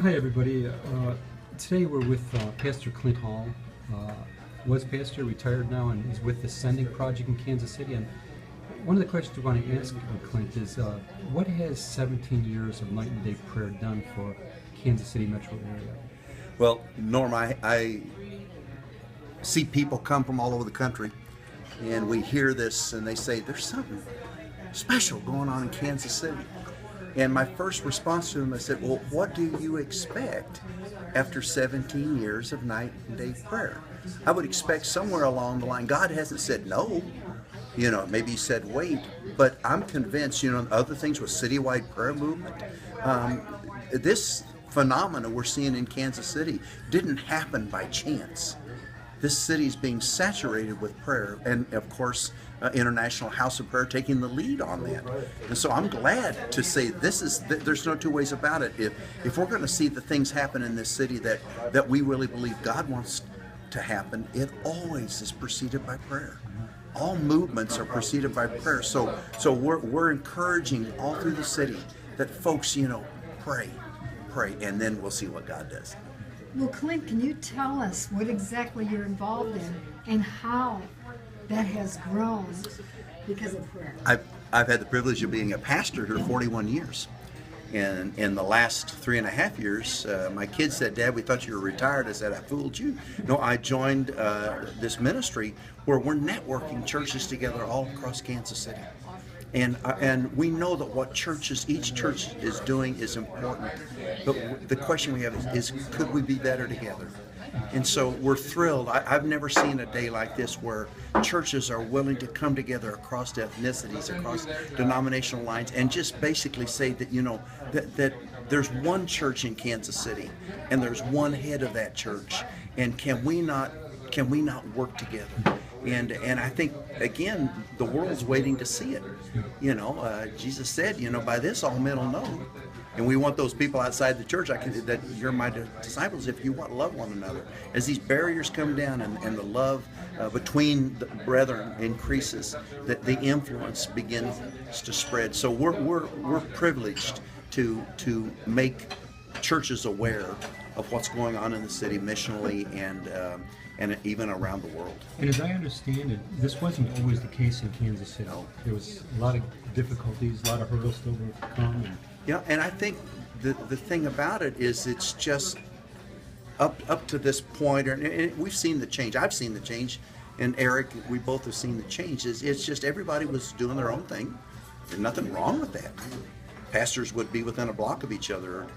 Hi, everybody. Today we're with Pastor Clint Hall. Was pastor, retired now, and he's with the Sending Project in Kansas City. And one of the questions we want to ask Clint is, what has 17 years of night and day prayer done for Kansas City metro area? Well, Norm, I see people come from all over the country, and we hear this, and they say, there's something special going on in Kansas City. And my first response to them, I said, well, what do you expect after 17 years of night and day prayer? I would expect somewhere along the line, God hasn't said no. Maybe he said wait, but I'm convinced, other things with citywide prayer movement, this phenomena we're seeing in Kansas City didn't happen by chance. This city is being saturated with prayer, and of course, International House of Prayer taking the lead on that. And so I'm glad to say there's no two ways about it. If we're going to see the things happen in this city that we really believe God wants to happen, it always is preceded by prayer. All movements are preceded by prayer. So we're encouraging all through the city that folks, pray, and then we'll see what God does. Well, Clint, can you tell us what exactly you're involved in and how that has grown because of prayer? I've had the privilege of being a pastor here 41 years. And in the last 3.5 years, my kids said, Dad, we thought you were retired. I said, I fooled you. No, I joined this ministry where we're networking churches together all across Kansas City. And we know that what each church is doing is important. But the question we have is could we be better together? And so we're thrilled. I've never seen a day like this where churches are willing to come together across ethnicities, across denominational lines, and just basically say that, that there's one church in Kansas City, and there's one head of that church, and can we not work together? And I think, again, the world's waiting to see it. Jesus said, by this all men will know. And we want those people outside the church that you're my disciples if you want to love one another. As these barriers come down and the love between the brethren increases, that the influence begins to spread. So we're privileged to make churches aware of what's going on in the city missionally and even around the world. And as I understand it, this wasn't always the case in Kansas City. There was a lot of difficulties, a lot of hurdles to overcome. And I think the thing about it is it's just up to this point, and we've seen the change. I've seen the change, and Eric, we both have seen the change. It's just everybody was doing their own thing. There's nothing wrong with that. Pastors would be within a block of each other, or